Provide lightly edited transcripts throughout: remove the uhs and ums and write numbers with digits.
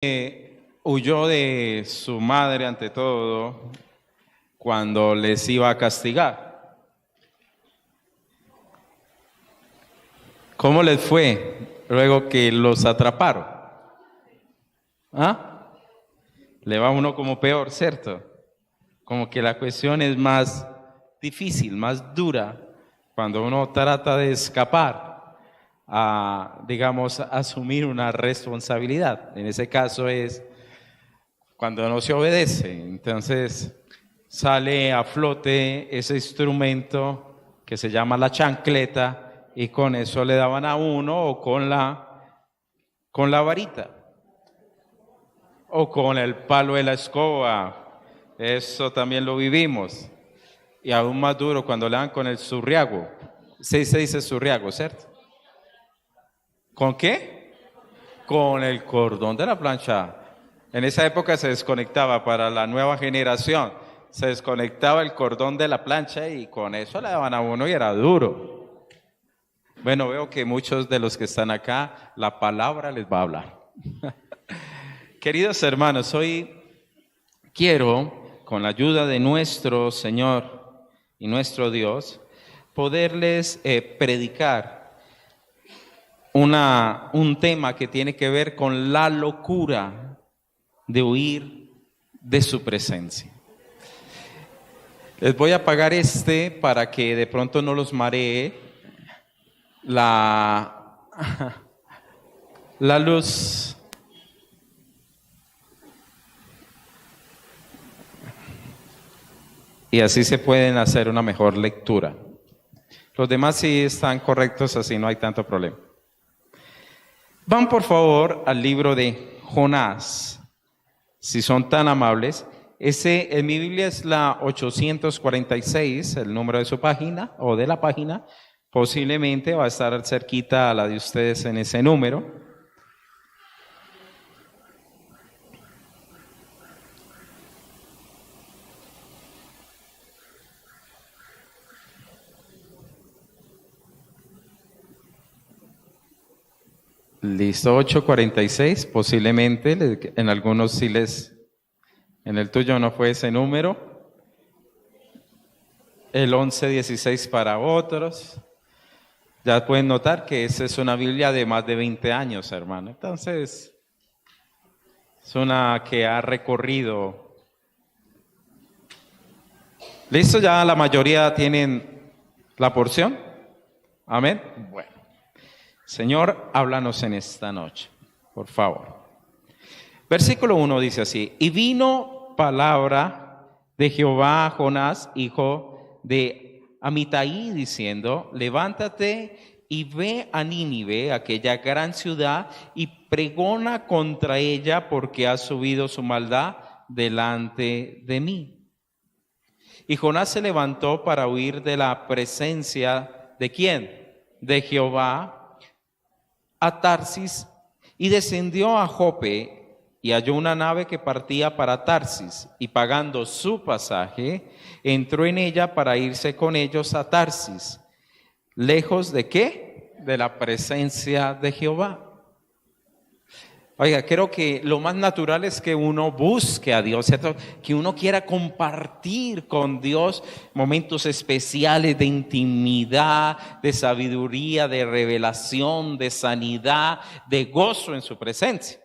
Huyó de su madre ante todo cuando les iba a castigar. ¿Cómo les fue luego que los atraparon? ¿Ah? Le va a uno como peor, ¿cierto? Como que la cuestión es más difícil, más dura, cuando uno trata de escapar a, digamos, asumir una responsabilidad. En ese caso es cuando no se obedece. Entonces sale a flote ese instrumento que se llama la chancleta, y con eso le daban a uno, o con la varita, o con el palo de la escoba. Eso también lo vivimos. Y aún más duro cuando le dan con el surriago. Sí, se dice surriago, ¿cierto? ¿Con qué? Con el cordón de la plancha. En esa época se desconectaba, para la nueva generación, se desconectaba el cordón de la plancha y con eso le daban a uno y era duro. Bueno, veo que muchos de los que están acá, la palabra les va a hablar. Queridos hermanos, hoy quiero, con la ayuda de nuestro Señor y nuestro Dios, poderles predicar un tema que tiene que ver con la locura de huir de su presencia. Les voy a apagar para que de pronto no los maree la luz. Y así se pueden hacer una mejor lectura. Los demás sí están correctos, así no hay tanto problema. Van por favor al libro de Jonás, si son tan amables. En mi Biblia es la 846, el número de su página o de la página. Posiblemente va a estar cerquita a la de ustedes en ese número. Listo, 846, posiblemente, en algunos sí en el tuyo no fue ese número. El 1116 para otros. Ya pueden notar que esa es una Biblia de más de 20 años, hermano. Entonces, es una que ha recorrido. ¿Listo? ¿Ya la mayoría tienen la porción? Amén. Bueno. Señor, háblanos en esta noche, por favor. Versículo 1 dice así: y vino palabra de Jehová a Jonás, hijo de Amitai, diciendo: levántate y ve a Nínive, aquella gran ciudad, y pregona contra ella, porque ha subido su maldad delante de mí. Y Jonás se levantó para huir de la presencia ¿de quién? De Jehová, a Tarsis, y descendió a Jope, y halló una nave que partía para Tarsis, y pagando su pasaje, entró en ella para irse con ellos a Tarsis. ¿Lejos de qué? De la presencia de Jehová. Oiga, creo que lo más natural es que uno busque a Dios, ¿cierto? Que uno quiera compartir con Dios momentos especiales de intimidad, de sabiduría, de revelación, de sanidad, de gozo en su presencia.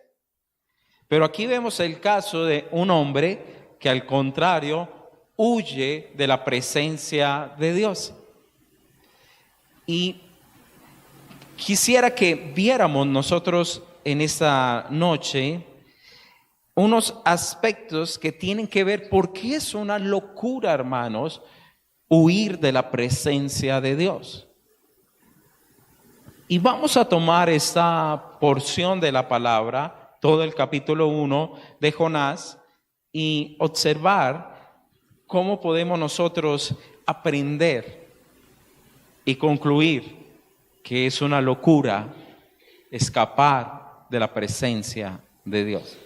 Pero aquí vemos el caso de un hombre que, al contrario, huye de la presencia de Dios. Y quisiera que viéramos nosotros en esta noche unos aspectos que tienen que ver, porque es una locura, hermanos, huir de la presencia de Dios. Y vamos a tomar esta porción de la palabra, todo el capítulo 1 de Jonás, y observar cómo podemos nosotros aprender y concluir que es una locura escapar de la presencia de Dios.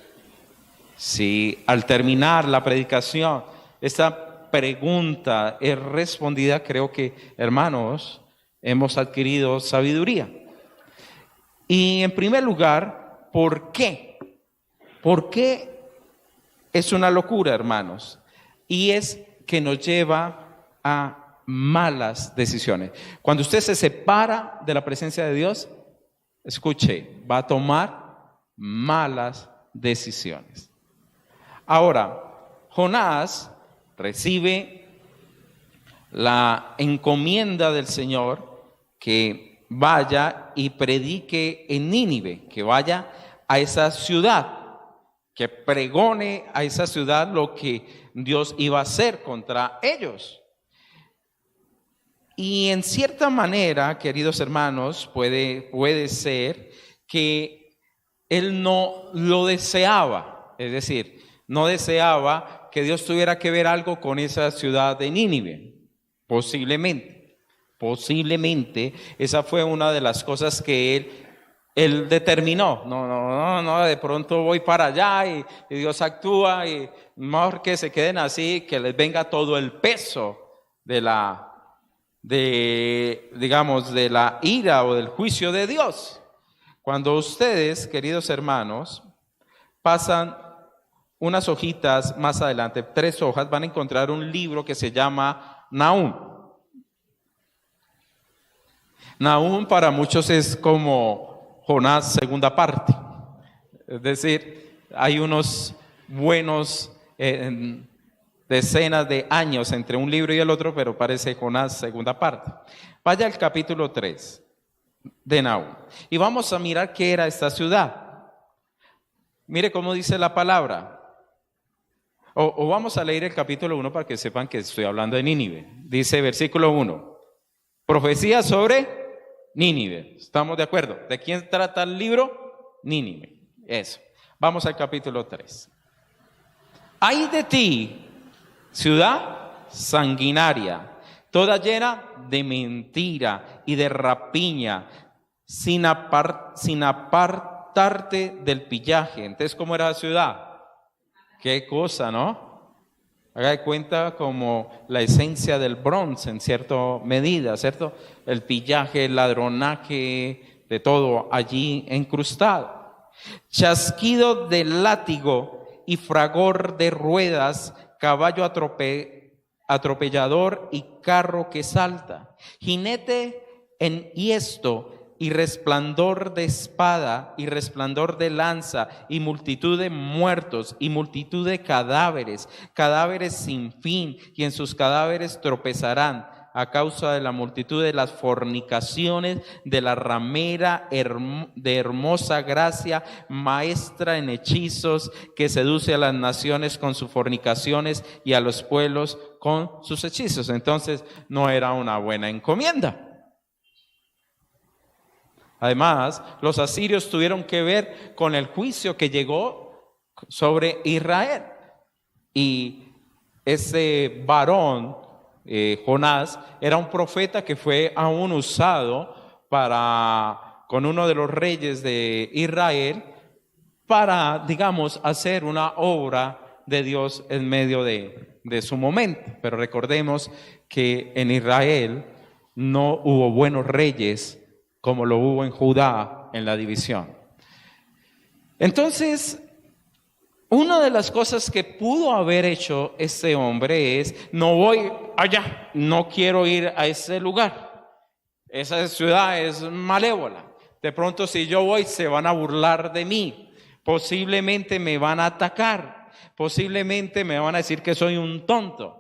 Si al terminar la predicación esta pregunta es respondida, creo que, hermanos, hemos adquirido sabiduría. Y en primer lugar, ¿por qué? ¿Por qué es una locura, hermanos? Y es que nos lleva a malas decisiones. Cuando usted se separa de la presencia de Dios, escuche, va a tomar malas decisiones. Ahora, Jonás recibe la encomienda del Señor que vaya y predique en Nínive, que vaya a esa ciudad, que pregone a esa ciudad lo que Dios iba a hacer contra ellos. Y en cierta manera, queridos hermanos, puede ser que él no lo deseaba, es decir, no deseaba que Dios tuviera que ver algo con esa ciudad de Nínive. Posiblemente, esa fue una de las cosas que él determinó. No, de pronto voy para allá y Dios actúa y mejor que se queden así, que les venga todo el peso de la ira o del juicio de Dios. Cuando ustedes, queridos hermanos, pasan unas hojitas más adelante, 3 hojas, van a encontrar un libro que se llama Nahum. Nahum para muchos es como Jonás segunda parte. Es decir, hay unos buenos decenas de años entre un libro y el otro, pero parece Jonás segunda parte. Vaya al capítulo 3 de Nahum y vamos a mirar qué era esta ciudad. Mire cómo dice la palabra. O vamos a leer el capítulo 1 para que sepan que estoy hablando de Nínive. Dice versículo 1, profecía sobre Nínive. ¿Estamos de acuerdo? ¿De quién trata el libro? Nínive. Eso. Vamos al capítulo 3. Ay de ti, ciudad sanguinaria, toda llena de mentira y de rapiña, sin apartarte del pillaje. Entonces, ¿cómo era la ciudad? Qué cosa, ¿no? Haga de cuenta como la esencia del bronce en cierta medida, ¿cierto? El pillaje, el ladronaje, de todo allí incrustado. Chasquido de látigo y fragor de ruedas, caballo atropellador y carro que salta, jinete enhiesto y resplandor de espada y resplandor de lanza y multitud de muertos y multitud de cadáveres, cadáveres sin fin, y en sus cadáveres tropezarán a causa de la multitud de las fornicaciones de la ramera de hermosa gracia, maestra en hechizos, que seduce a las naciones con sus fornicaciones y a los pueblos con sus hechizos. Entonces no era una buena encomienda. Además, los asirios tuvieron que ver con el juicio que llegó sobre Israel. Y ese varón, Jonás, era un profeta que fue aún usado con uno de los reyes de Israel para, hacer una obra de Dios en medio de su momento. Pero recordemos que en Israel no hubo buenos reyes como lo hubo en Judá en la división. Entonces, una de las cosas que pudo haber hecho este hombre es: no voy allá, no quiero ir a ese lugar, esa ciudad es malévola, de pronto si yo voy se van a burlar de mí, posiblemente me van a atacar, posiblemente me van a decir que soy un tonto.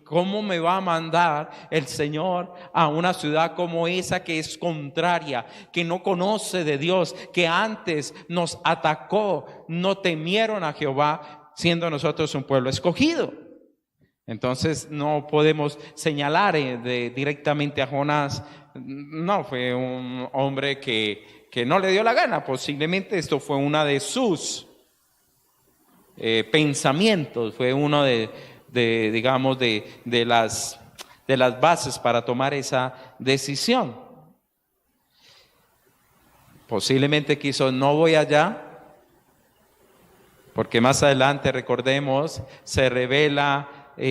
¿Cómo me va a mandar el Señor a una ciudad como esa, que es contraria, que no conoce de Dios, que antes nos atacó? No temieron a Jehová, siendo nosotros un pueblo escogido. Entonces no podemos señalar directamente a Jonás. No, fue un hombre que no le dio la gana. Posiblemente esto fue una de sus pensamientos, fue uno de las bases para tomar esa decisión. Posiblemente quiso: no voy allá, porque más adelante, recordemos, se revela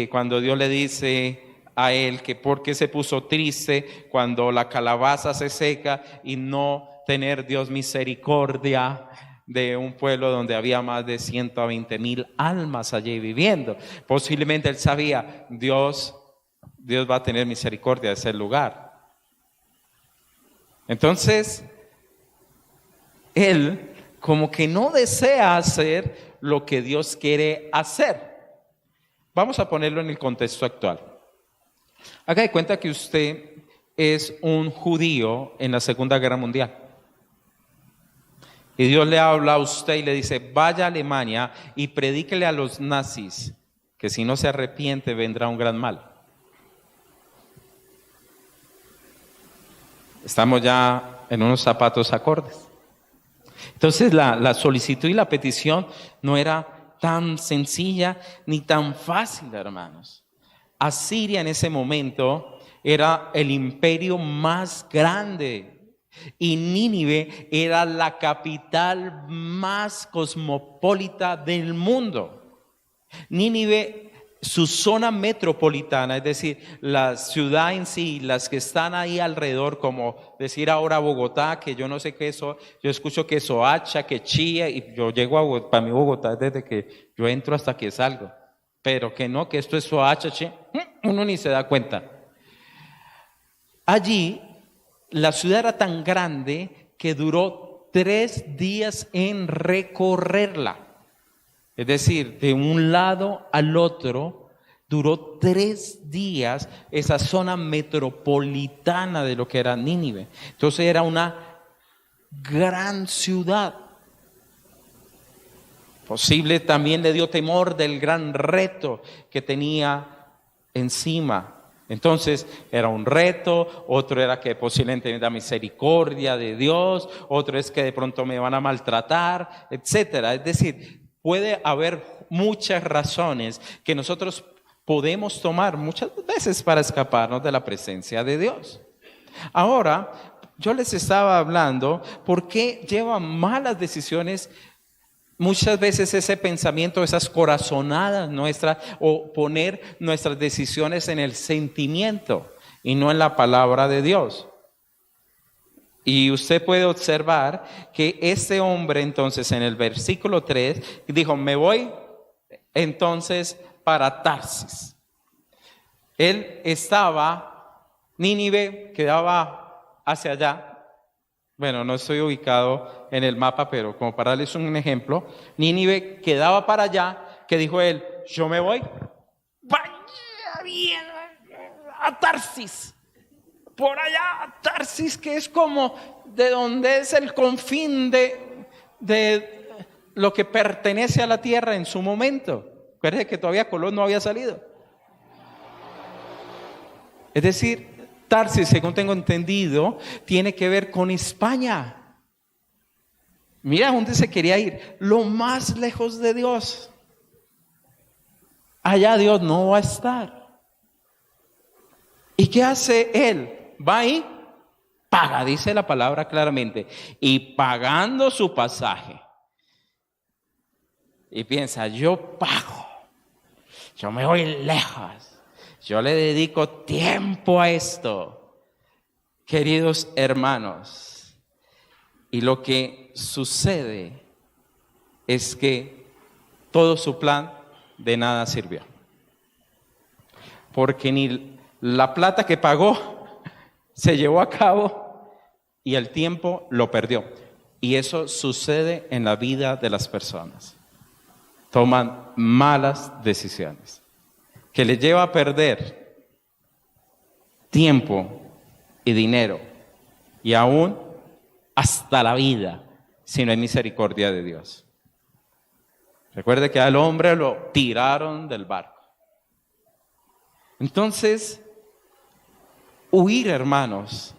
cuando Dios le dice a él que por qué se puso triste cuando la calabaza se seca y no tener Dios misericordia de un pueblo donde había más de 120,000 almas allí viviendo. Posiblemente él sabía, Dios va a tener misericordia de ese lugar. Entonces, él como que no desea hacer lo que Dios quiere hacer. Vamos a ponerlo en el contexto actual. Haga de cuenta que usted es un judío en la Segunda Guerra Mundial. Y Dios le habla a usted y le dice, vaya a Alemania y predíquele a los nazis que si no se arrepiente vendrá un gran mal. Estamos ya en unos zapatos acordes. Entonces la solicitud y la petición no era tan sencilla ni tan fácil, hermanos. Asiria en ese momento era el imperio más grande y Nínive era la capital más cosmopolita del mundo. Nínive, su zona metropolitana, es decir, la ciudad en sí, las que están ahí alrededor, como decir ahora Bogotá, que yo no sé qué es, yo escucho que Soacha, que Chía, y yo llego a Bogotá, para mí Bogotá desde que yo entro hasta que salgo, pero que no, que esto es Soacha, uno ni se da cuenta. Allí, la ciudad era tan grande que duró 3 días en recorrerla. Es decir, de un lado al otro, duró 3 días esa zona metropolitana de lo que era Nínive. Entonces era una gran ciudad. Posible también le dio temor del gran reto que tenía encima. Entonces era un reto, otro era que posiblemente la misericordia de Dios, otro es que de pronto me van a maltratar, etcétera. Es decir, puede haber muchas razones que nosotros podemos tomar muchas veces para escaparnos de la presencia de Dios. Ahora, yo les estaba hablando por qué llevan malas decisiones muchas veces ese pensamiento, esas corazonadas nuestras, o poner nuestras decisiones en el sentimiento y no en la palabra de Dios. Y usted puede observar que este hombre entonces en el versículo 3 dijo, me voy entonces para Tarsis. Él estaba, Nínive quedaba hacia allá. Bueno, no estoy ubicado en el mapa, pero como para darles un ejemplo, Nínive quedaba para allá, que dijo él, yo me voy, vaya bien a Tarsis, por allá a Tarsis, que es como de donde es el confín de lo que pertenece a la tierra en su momento. Acuérdense que todavía Colón no había salido. Es decir, Tarsis, según tengo entendido, tiene que ver con España. Mira dónde se quería ir, lo más lejos de Dios. Allá Dios no va a estar. ¿Y qué hace él? Va ahí, paga, dice la palabra claramente, y pagando su pasaje. Y piensa, yo pago, yo me voy lejos. Yo le dedico tiempo a esto, queridos hermanos. Y lo que sucede es que todo su plan de nada sirvió. Porque ni la plata que pagó se llevó a cabo y el tiempo lo perdió. Y eso sucede en la vida de las personas. Toman malas decisiones que les lleva a perder tiempo y dinero y aún hasta la vida si no hay misericordia de Dios. Recuerde que al hombre lo tiraron del barco. Entonces, huir, hermanos,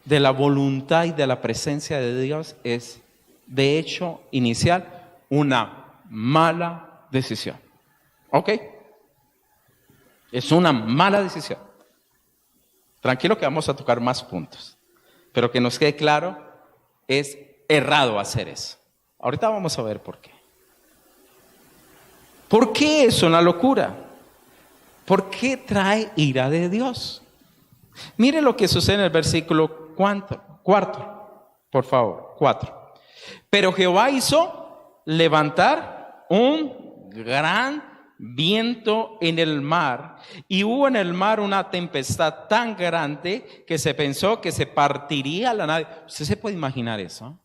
de la voluntad y de la presencia de Dios es, de hecho, inicial, una mala decisión. ¿Ok? Es una mala decisión. Tranquilo que vamos a tocar más puntos, pero que nos quede claro, es errado hacer eso. Ahorita vamos a ver por qué. ¿Por qué es una locura? ¿Por qué trae ira de Dios? Mire lo que sucede en el versículo 4, por favor, 4. Pero Jehová hizo levantar un gran viento en el mar, y hubo en el mar una tempestad tan grande que se pensó que se partiría la nave. ¿Usted se puede imaginar eso?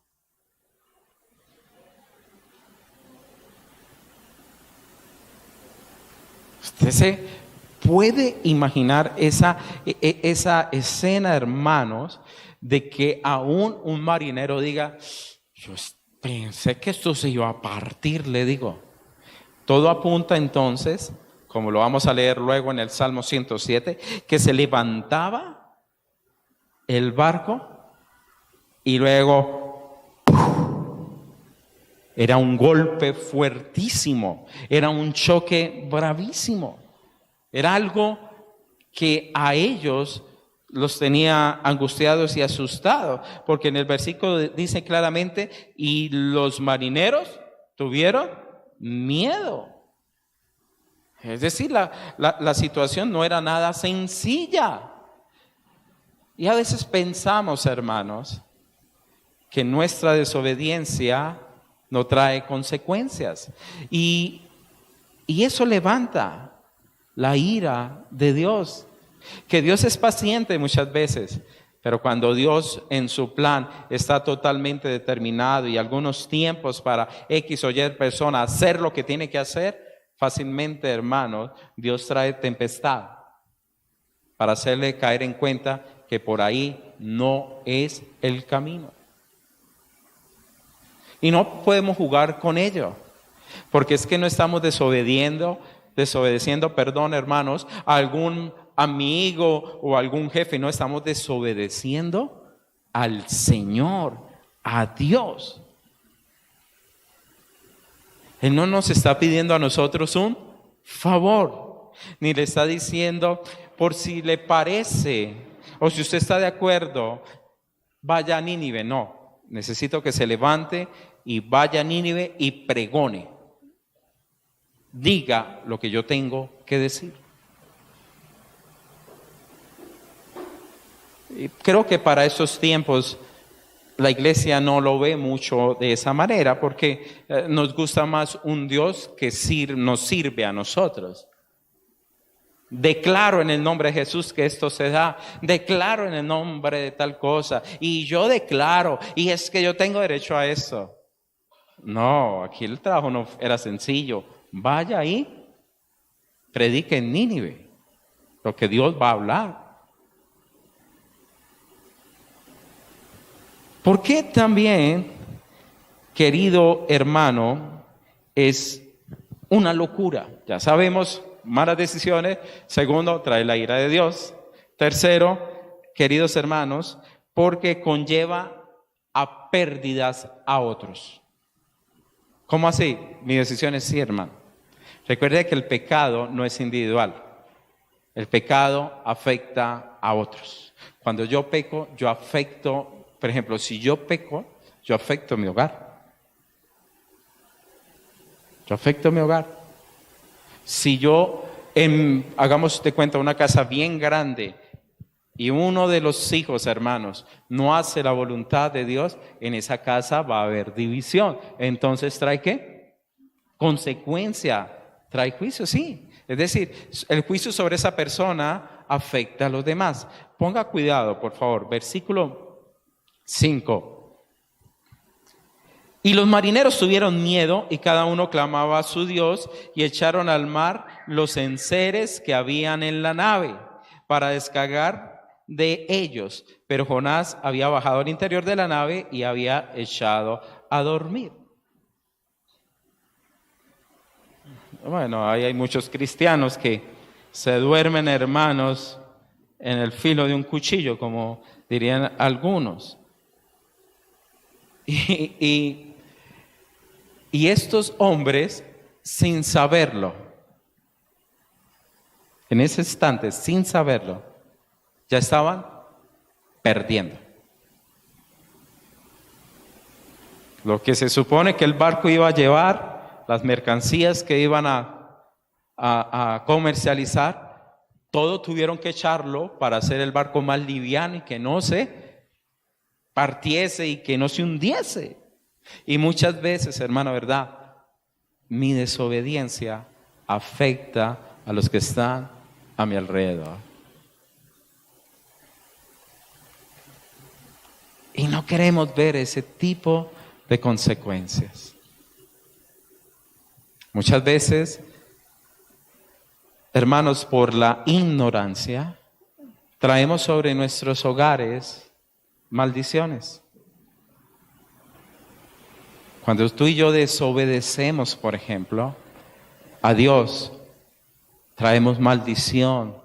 ¿Usted se puede imaginar esa escena, hermanos, de que aún un marinero diga, yo pensé que esto se iba a partir, le digo? Todo apunta entonces, como lo vamos a leer luego en el Salmo 107, que se levantaba el barco y luego era un golpe fuertísimo, era un choque bravísimo, era algo que a ellos los tenía angustiados y asustados, porque en el versículo dice claramente, y los marineros tuvieron miedo. Es decir, la situación no era nada sencilla. Y a veces pensamos, hermanos, que nuestra desobediencia no trae consecuencias. Y eso levanta la ira de Dios. Que Dios es paciente muchas veces, pero cuando Dios en su plan está totalmente determinado y algunos tiempos para X o Y persona hacer lo que tiene que hacer, fácilmente, hermanos, Dios trae tempestad para hacerle caer en cuenta que por ahí no es el camino. Y no podemos jugar con ello, porque es que no estamos desobedeciendo, hermanos, a algún amigo o algún jefe, no estamos desobedeciendo al Señor, a Dios. Él no nos está pidiendo a nosotros un favor, ni le está diciendo, por si le parece, o si usted está de acuerdo, vaya a Nínive. No, necesito que se levante y vaya a Nínive y pregone. Diga lo que yo tengo que decir. Y creo que para estos tiempos la iglesia no lo ve mucho de esa manera, porque nos gusta más un Dios que nos sirve a nosotros. Declaro en el nombre de Jesús que esto se da, declaro en el nombre de tal cosa, y yo declaro, y es que yo tengo derecho a eso. No, aquí el trabajo no era sencillo. Vaya ahí, predique en Nínive lo que Dios va a hablar. ¿Por qué también, querido hermano, es una locura? Ya sabemos, malas decisiones. Segundo, trae la ira de Dios. Tercero, queridos hermanos, porque conlleva a pérdidas a otros. ¿Cómo así? Mi decisión es sí, hermano. Recuerde que el pecado no es individual. El pecado afecta a otros. Cuando yo peco, yo afecto. Por ejemplo, si yo peco, yo afecto mi hogar. Yo afecto mi hogar. Si yo, hagamos de cuenta, una casa bien grande y uno de los hijos, hermanos, no hace la voluntad de Dios, en esa casa va a haber división. Entonces, ¿trae qué? Consecuencia. ¿Trae juicio? Sí. Es decir, el juicio sobre esa persona afecta a los demás. Ponga cuidado, por favor. Versículo 5. Y los marineros tuvieron miedo y cada uno clamaba a su Dios y echaron al mar los enseres que habían en la nave para descargar de ellos. Pero Jonás había bajado al interior de la nave y había echado a dormir. Bueno, ahí hay muchos cristianos que se duermen, hermanos, en el filo de un cuchillo, como dirían algunos. Y estos hombres, sin saberlo, en ese instante, sin saberlo, ya estaban perdiendo. Lo que se supone que el barco iba a llevar, las mercancías que iban a comercializar, todo tuvieron que echarlo para hacer el barco más liviano y que no se partiese y que no se hundiese. Y muchas veces, hermano, ¿verdad? Mi desobediencia afecta a los que están a mi alrededor. Y no queremos ver ese tipo de consecuencias. Muchas veces, hermanos, por la ignorancia, traemos sobre nuestros hogares maldiciones. Cuando tú y yo desobedecemos, por ejemplo, a Dios, traemos maldición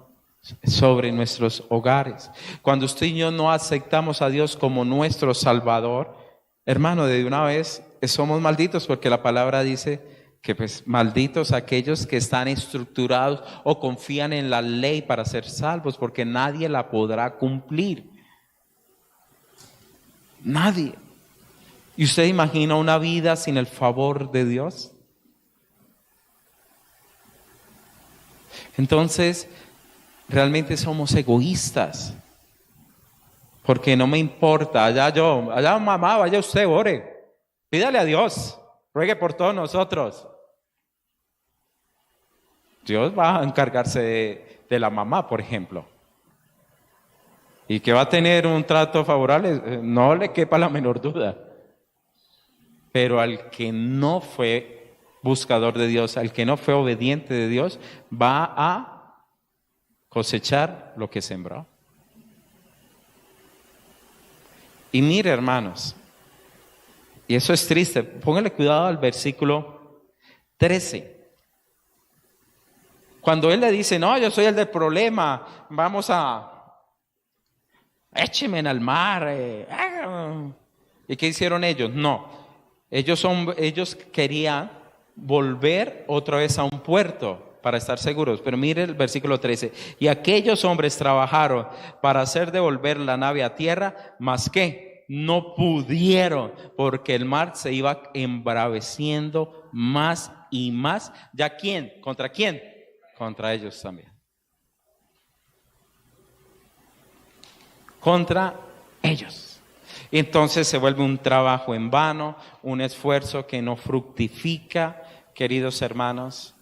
sobre nuestros hogares. Cuando usted y yo no aceptamos a Dios como nuestro Salvador, hermano, de una vez somos malditos, porque la palabra dice que pues malditos aquellos que están estructurados o confían en la ley para ser salvos, porque nadie la podrá cumplir. Nadie. ¿Y usted imagina una vida sin el favor de Dios? Entonces, realmente somos egoístas. Porque no me importa, allá mamá, vaya usted, ore. Pídale a Dios, ruegue por todos nosotros. Dios va a encargarse de la mamá, por ejemplo. Y que va a tener un trato favorable, no le quepa la menor duda. Pero al que no fue buscador de Dios, al que no fue obediente de Dios, va a cosechar lo que sembró. Y mire, hermanos, y eso es triste, póngale cuidado al versículo 13. Cuando él le dice, no, yo soy el del problema, écheme en el mar. ¿Y qué hicieron ellos? No, ellos querían volver otra vez a un puerto para estar seguros. Pero mire el versículo 13. Y aquellos hombres trabajaron para hacer devolver la nave a tierra, mas ¿qué? No pudieron, porque el mar se iba embraveciendo más y más. ¿Ya quién? ¿Contra quién? Contra ellos también. Contra ellos. Y entonces se vuelve un trabajo en vano, un esfuerzo que no fructifica, queridos hermanos,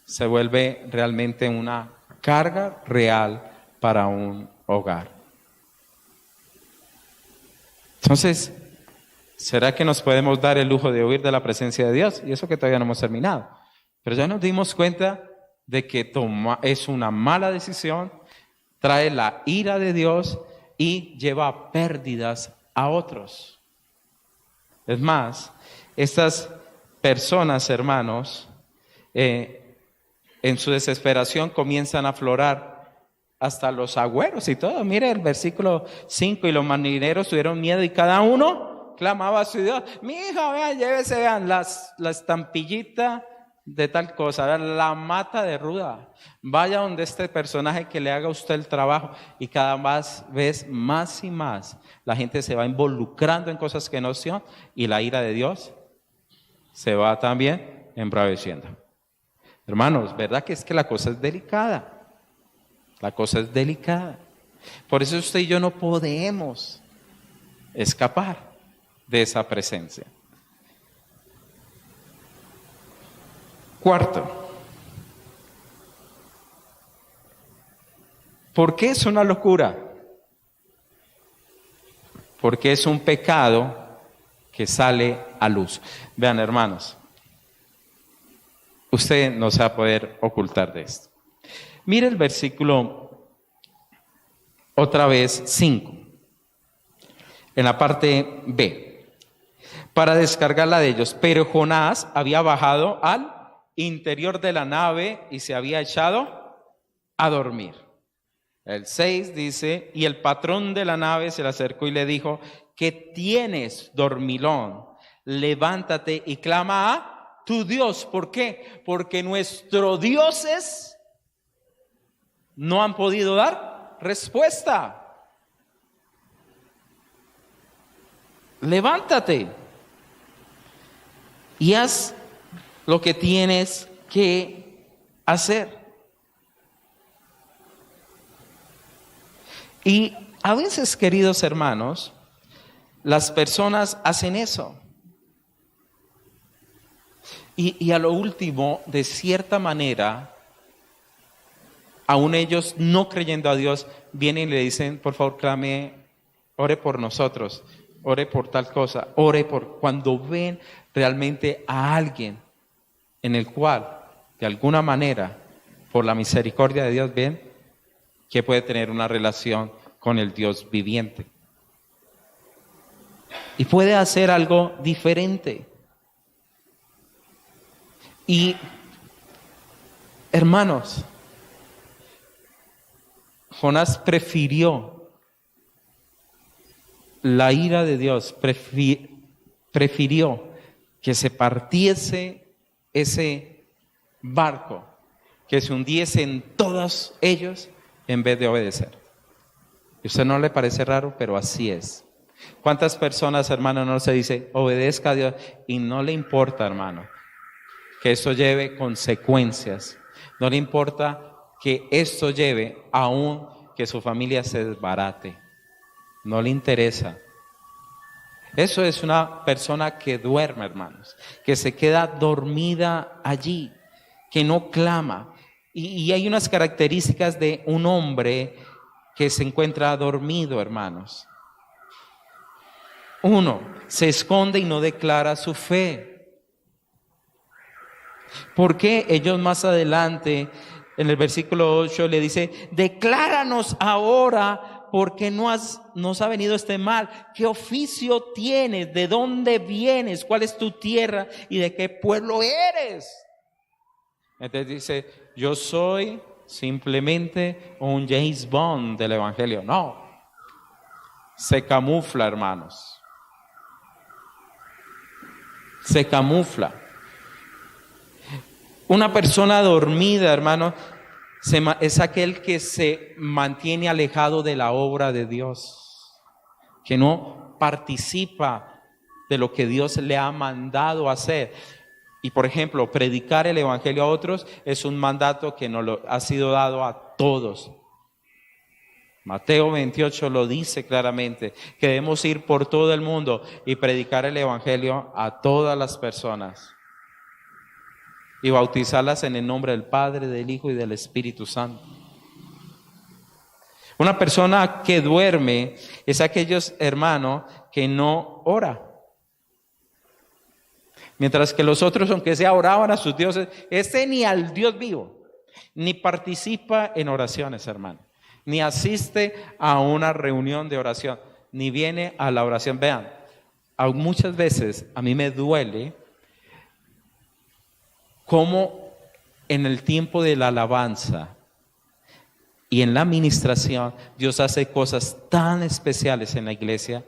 se vuelve realmente una carga real para un hogar. Entonces, ¿será que nos podemos dar el lujo de huir de la presencia de Dios? Y eso que todavía no hemos terminado. Pero ya nos dimos cuenta de que es una mala decisión, trae la ira de Dios y lleva a pérdidas a otros. Es más, estas personas, hermanos, en su desesperación comienzan a aflorar hasta los agüeros y todo. Mire el versículo 5, y los marineros tuvieron miedo y cada uno clamaba a su Dios. Mi hija, vean, llévese, vean, la estampillita de tal cosa, la mata de ruda. Vaya donde este personaje que le haga a usted el trabajo, y cada vez más y más la gente se va involucrando en cosas que no son, y la ira de Dios se va también embraveciendo. Hermanos, ¿verdad que es que la cosa es delicada? La cosa es delicada. Por eso usted y yo no podemos escapar de esa presencia. Cuarto, ¿por qué es una locura? Porque es un pecado que sale a luz. Vean, hermanos, usted no se va a poder ocultar de esto. Mire el versículo, otra vez 5, en la parte B, para descargarla de ellos. Pero Jonás había bajado al interior de la nave y se había echado a dormir. El 6 dice, y el patrón de la nave se le acercó y le dijo, ¿qué tienes, dormilón? Levántate y clama a tu Dios. ¿Por qué? Porque nuestros dioses no han podido dar respuesta. Levántate y haz lo que tienes que hacer. Y a veces, queridos hermanos, las personas hacen eso. Y a lo último, de cierta manera, aún ellos no creyendo a Dios, vienen y le dicen, por favor, clame, ore por nosotros, ore por tal cosa, ore por... Cuando ven realmente a alguien en el cual, de alguna manera, por la misericordia de Dios, ven que puede tener una relación con el Dios viviente. Y puede hacer algo diferente. Y, hermanos, Jonás prefirió la ira de Dios, prefirió que se partiese ese barco, que se hundiesen todos ellos en vez de obedecer. ¿Y a usted no le parece raro? Pero así es. ¿Cuántas personas, hermano, no se dice obedezca a Dios y no le importa, hermano, que eso lleve consecuencias? No le importa que esto lleve aún que su familia se desbarate. No le interesa. Eso es una persona que duerme, hermanos, que se queda dormida allí, que no clama. Y hay unas características de un hombre que se encuentra dormido, hermanos. Uno, se esconde y no declara su fe. Porque ellos más adelante, en el versículo 8, le dice, decláranos ahora porque nos ha venido este mal. ¿Qué oficio tienes? ¿De dónde vienes? ¿Cuál es tu tierra? ¿Y de qué pueblo eres? Entonces dice, yo soy simplemente un James Bond del Evangelio. No, se camufla, hermanos. Se camufla. Una persona dormida, hermano, es aquel que se mantiene alejado de la obra de Dios, que no participa de lo que Dios le ha mandado hacer. Y por ejemplo, predicar el evangelio a otros es un mandato que nos lo ha sido dado a todos. Mateo 28 lo dice claramente, que debemos ir por todo el mundo y predicar el evangelio a todas las personas y bautizarlas en el nombre del Padre, del Hijo y del Espíritu Santo. Una persona que duerme es aquellos hermanos que no ora. Mientras que los otros, aunque sea oraban a sus dioses, este ni al Dios vivo, ni participa en oraciones, hermano, ni asiste a una reunión de oración, ni viene a la oración. Vean, muchas veces a mí me duele cómo en el tiempo de la alabanza y en la administración Dios hace cosas tan especiales en la iglesia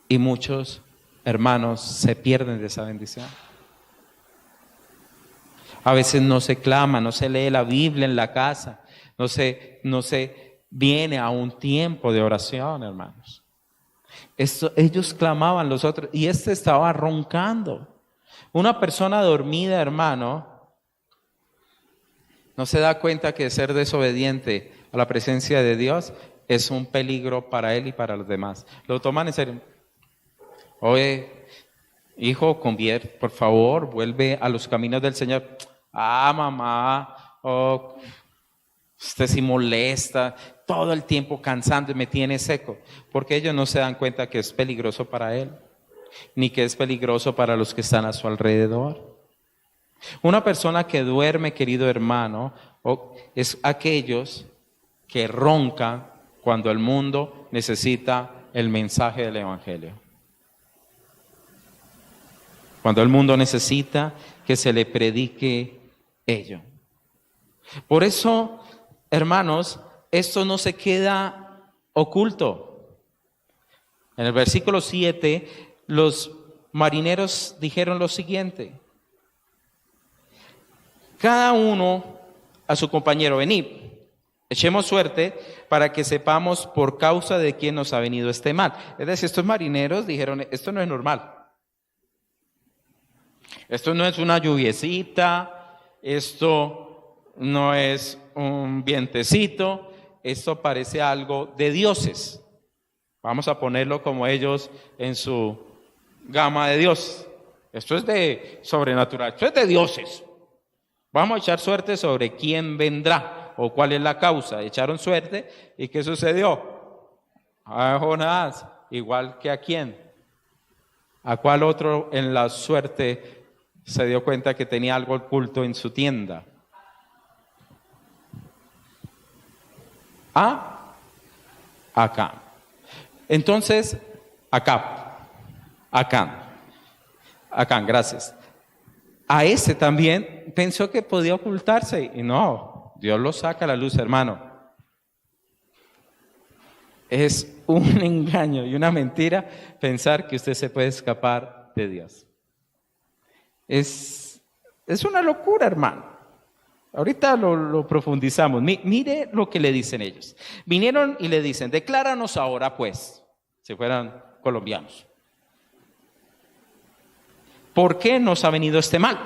y muchos hermanos se pierden de esa bendición. A veces no se clama, no se lee la Biblia en la casa, no se viene a un tiempo de oración, hermanos. Ellos clamaban los otros y este estaba roncando. Una persona dormida, hermano, no se da cuenta que ser desobediente a la presencia de Dios es un peligro para él y para los demás. Lo toman en serio. Oye, hijo, convierte, por favor, vuelve a los caminos del Señor. Ah, mamá, usted sí molesta, todo el tiempo cansando y me tiene seco. Porque ellos no se dan cuenta que es peligroso para él, ni que es peligroso para los que están a su alrededor. Una persona que duerme, querido hermano, es aquellos que roncan cuando el mundo necesita el mensaje del evangelio. Cuando el mundo necesita que se le predique ello. Por eso, hermanos, esto no se queda oculto. En el versículo 7, los marineros dijeron lo siguiente: cada uno a su compañero, venid, echemos suerte para que sepamos por causa de quién nos ha venido este mal. Es decir, estos marineros dijeron, esto no es normal. Esto no es una lluviecita, esto no es un vientecito, esto parece algo de dioses. Vamos a ponerlo como ellos en su gama de Dios. Esto es de sobrenatural, esto es de dioses. Vamos a echar suerte sobre quién vendrá o cuál es la causa. Echaron suerte y ¿qué sucedió? A Jonás, igual que a quién. ¿A cuál otro en la suerte se dio cuenta que tenía algo oculto en su tienda? A Acán. Entonces, Acán, gracias. A ese también pensó que podía ocultarse y no, Dios lo saca a la luz, hermano. Es un engaño y una mentira pensar que usted se puede escapar de Dios. Es una locura, hermano. Ahorita lo profundizamos. Mire lo que le dicen ellos. Vinieron y le dicen, decláranos ahora pues, si fueran colombianos. ¿Por qué nos ha venido este mal?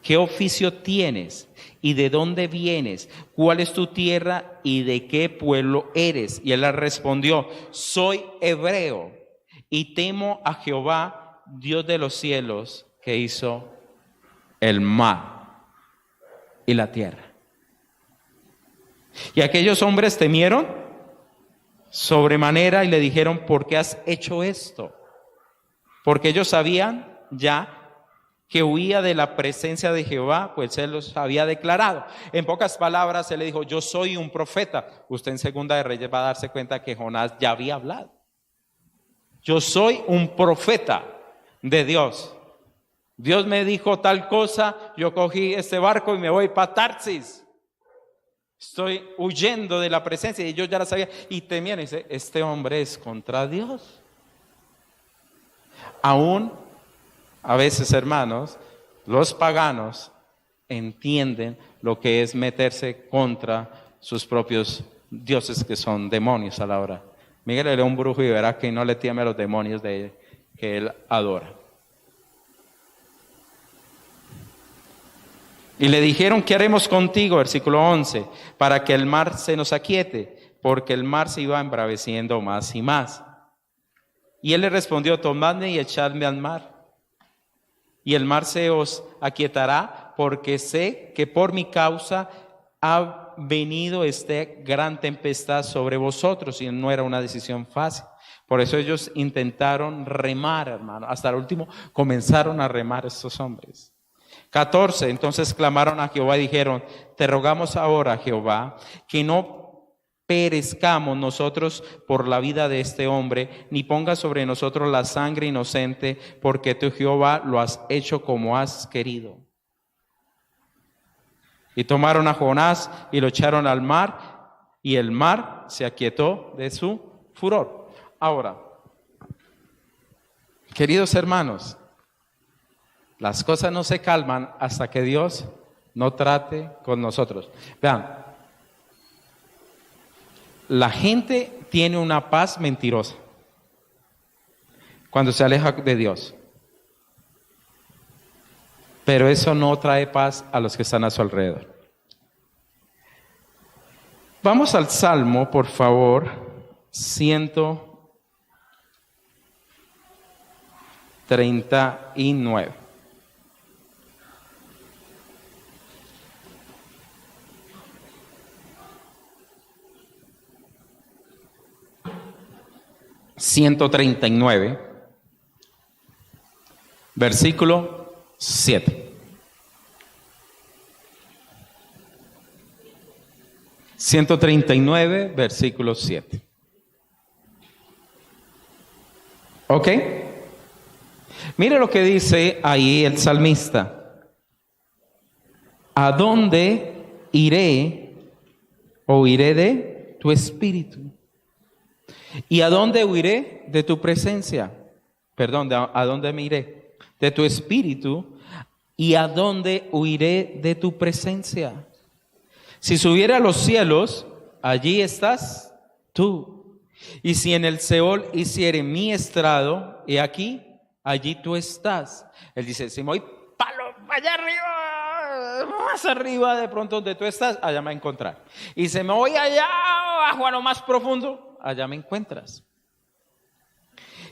¿Qué oficio tienes? ¿Y de dónde vienes? ¿Cuál es tu tierra y de qué pueblo eres? Y él le respondió, soy hebreo y temo a Jehová, Dios de los cielos, que hizo el mar y la tierra. Y aquellos hombres temieron sobremanera y le dijeron, ¿por qué has hecho esto? Porque ellos sabían ya que huía de la presencia de Jehová, pues él los había declarado. En pocas palabras, él le dijo, yo soy un profeta. Usted en Segunda de Reyes va a darse cuenta que Jonás ya había hablado. Yo soy un profeta de Dios. Dios me dijo tal cosa, yo cogí este barco y me voy para Tarsis. Estoy huyendo de la presencia y ellos ya la sabían y temían. Y dice, este hombre es contra Dios. Aún a veces, hermanos, los paganos entienden lo que es meterse contra sus propios dioses, que son demonios a la hora. Mírale a un brujo y verá que no le teme a los demonios que él adora. Y le dijeron, ¿qué haremos contigo? Versículo 11, para que el mar se nos aquiete, porque el mar se iba embraveciendo más y más. Y él le respondió, tomadme y echadme al mar, y el mar se os aquietará, porque sé que por mi causa ha venido esta gran tempestad sobre vosotros, y no era una decisión fácil. Por eso ellos intentaron remar, hermano, hasta el último comenzaron a remar estos hombres. 14, entonces clamaron a Jehová y dijeron, te rogamos ahora, Jehová, que no perezcamos nosotros por la vida de este hombre, ni ponga sobre nosotros la sangre inocente, porque tú, Jehová, lo has hecho como has querido. Y tomaron a Jonás y lo echaron al mar, y el mar se aquietó de su furor. Ahora, queridos hermanos, las cosas no se calman hasta que Dios no trate con nosotros. Vean, la gente tiene una paz mentirosa cuando se aleja de Dios. Pero eso no trae paz a los que están a su alrededor. Vamos al Salmo, por favor, 139. Versículo 7. 139, versículo 7. ¿Ok? Mire lo que dice ahí el salmista. ¿A dónde iré o iré de tu espíritu? ¿Y a dónde huiré de tu presencia? Perdón, ¿a dónde me iré? De tu espíritu. ¿Y a dónde huiré de tu presencia? Si subiera a los cielos, allí estás tú. Y si en el Seol hiciere mi estrado, he aquí, allí tú estás. Él dice, si me voy allá arriba, más arriba de pronto donde tú estás, allá me voy a encontrar. Y si me voy allá abajo a lo más profundo, allá me encuentras.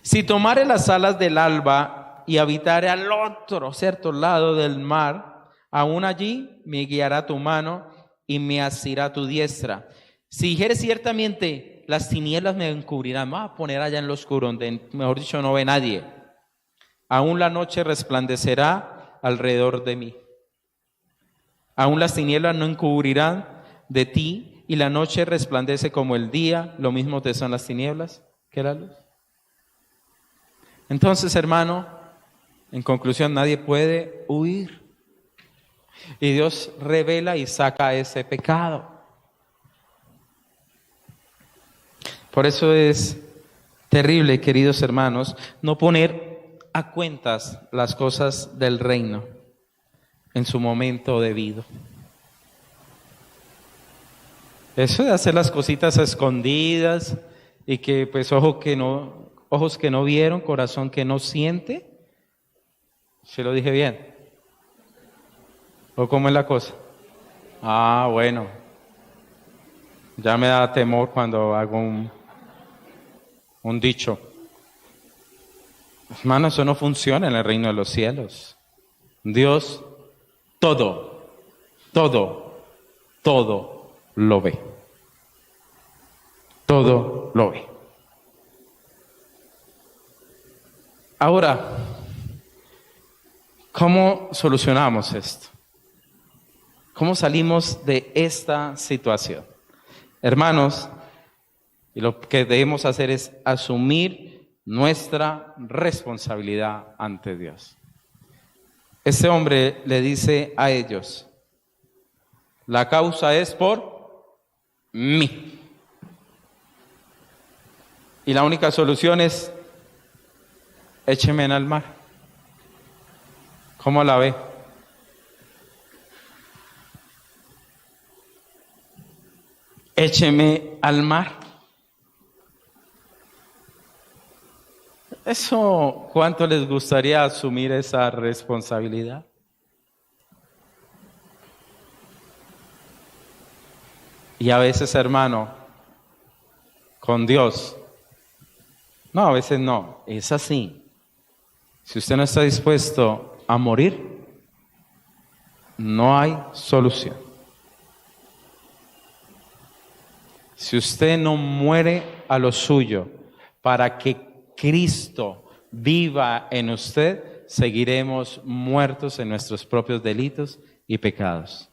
Si tomare las alas del alba y habitaré al otro, cierto lado del mar, aún allí me guiará tu mano y me asirá tu diestra. Si dijeres ciertamente, las tinieblas me encubrirán, me voy a poner allá en lo oscuro, donde mejor dicho no ve nadie. Aún la noche resplandecerá alrededor de mí. Aún las tinieblas no encubrirán de ti, y la noche resplandece como el día, lo mismo te son las tinieblas que la luz. Entonces, hermano, en conclusión, nadie puede huir. Y Dios revela y saca ese pecado. Por eso es terrible, queridos hermanos, no poner a cuentas las cosas del reino en su momento debido. Eso de hacer las cositas a escondidas y que pues ojos que no vieron, corazón que no siente. ¿Se lo dije bien? ¿O cómo es la cosa? Ah, bueno. Ya me da temor cuando hago un dicho. Hermano, eso no funciona en el reino de los cielos. Dios todo lo ve. Todo lo ve. Ahora, ¿cómo solucionamos esto? ¿Cómo salimos de esta situación? Hermanos, y lo que debemos hacer es asumir nuestra responsabilidad ante Dios. Este hombre le dice a ellos, la causa es por mí. Y la única solución es, écheme al mar. ¿Cómo la ve? Écheme al mar. Eso, ¿cuánto les gustaría asumir esa responsabilidad? Y a veces, hermano, con Dios, no, a veces no, es así. Si usted no está dispuesto a morir, no hay solución. Si usted no muere a lo suyo para que Cristo viva en usted, seguiremos muertos en nuestros propios delitos y pecados.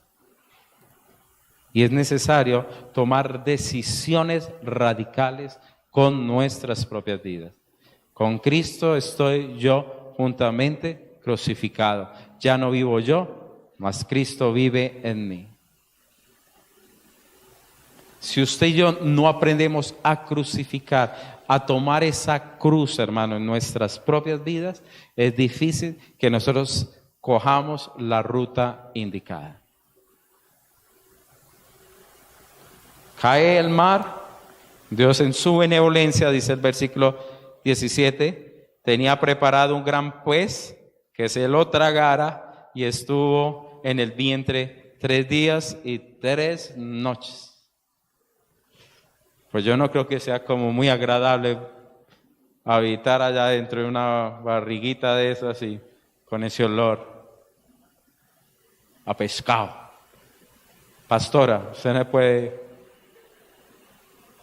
Y es necesario tomar decisiones radicales con nuestras propias vidas. Con Cristo estoy yo juntamente crucificado. Ya no vivo yo, mas Cristo vive en mí. Si usted y yo no aprendemos a crucificar, a tomar esa cruz, hermano, en nuestras propias vidas, es difícil que nosotros cojamos la ruta indicada. Cae el mar, Dios en su benevolencia, dice el versículo 17, tenía preparado un gran pez que se lo tragara y estuvo en el vientre 3 días y 3 noches. Pues yo no creo que sea como muy agradable habitar allá dentro de una barriguita de esas y con ese olor a pescado. Pastora, usted no puede,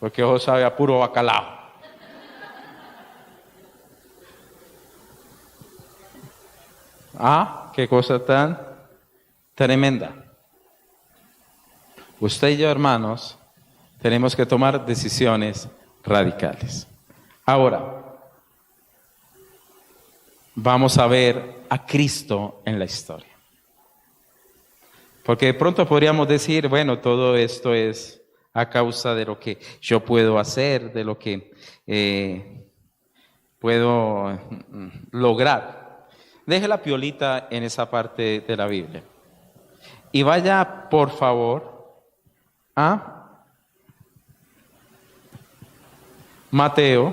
porque ojo sabe a puro bacalao. Ah, qué cosa tan tremenda. Usted y yo, hermanos, tenemos que tomar decisiones radicales. Ahora, vamos a ver a Cristo en la historia. Porque de pronto podríamos decir, bueno, todo esto es a causa de lo que yo puedo hacer, de lo que puedo lograr. Deje la piolita en esa parte de la Biblia. Y vaya, por favor, a Mateo,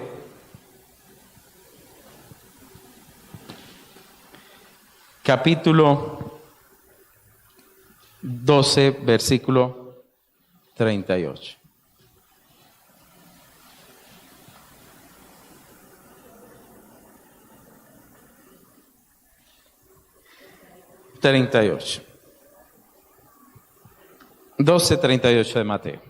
capítulo 12, versículo 38. 38. 12:38 de Mateo.